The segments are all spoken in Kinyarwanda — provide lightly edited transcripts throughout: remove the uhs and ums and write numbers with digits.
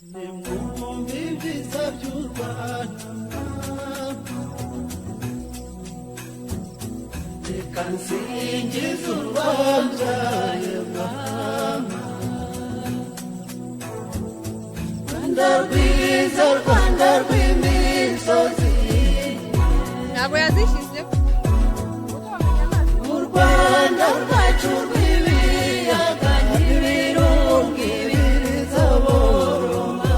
nimwumve ibyiza by'u Rwanda reka nsingize u Rwanda Rwanda rwiza Rwanda rw'imisozi ntabwo yazishyize u Rwanda rwacu rw'ibiyaga n'ibirunga ibiriza boroma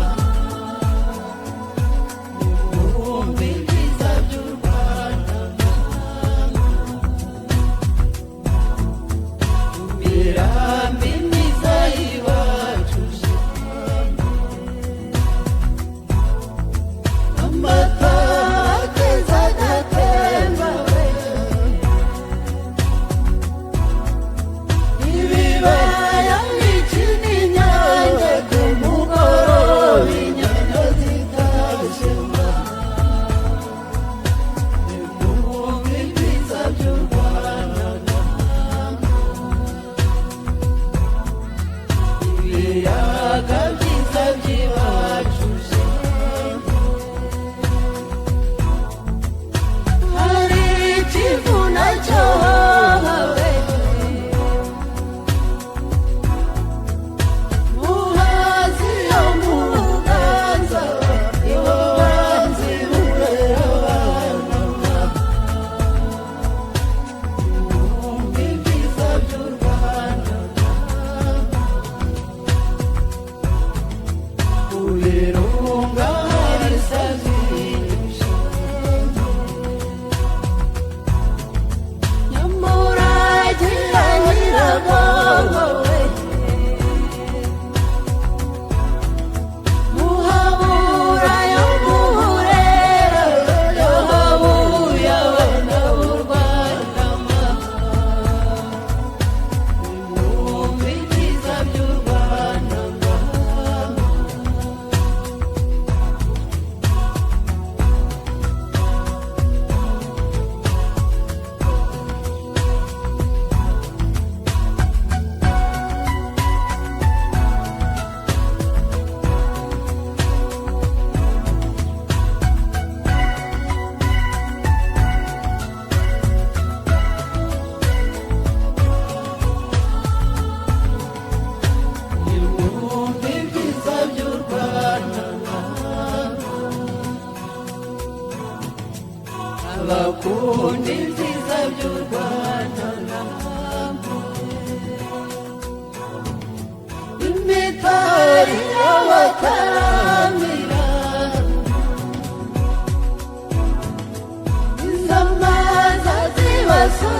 nimwumve ibyiza by'u Rwanda imirambi myiza y'iwacu amata akeza agatemba ibibaya bikina inyange ku mugoroba inyana zitashema nimwumve ibyiza by'u Rwanda ibiyaga byiza by'iwacu hari ikivuna cyahawe muhazi yo mu buganza ibubanzi burera abana nimwumve ibyiza by'u Rwanda ku birunga hari sazirisha nyamurage ya nyiragongo we muhabura yo mu burera yo habuye abana b'u Rwanda nimwumve ibyiza by'u Rwanda nimwumve ibyiza by'u Rwanda abakunda ibyiza by'u Rwanda imitari y'abataramira iz'amazi zibasura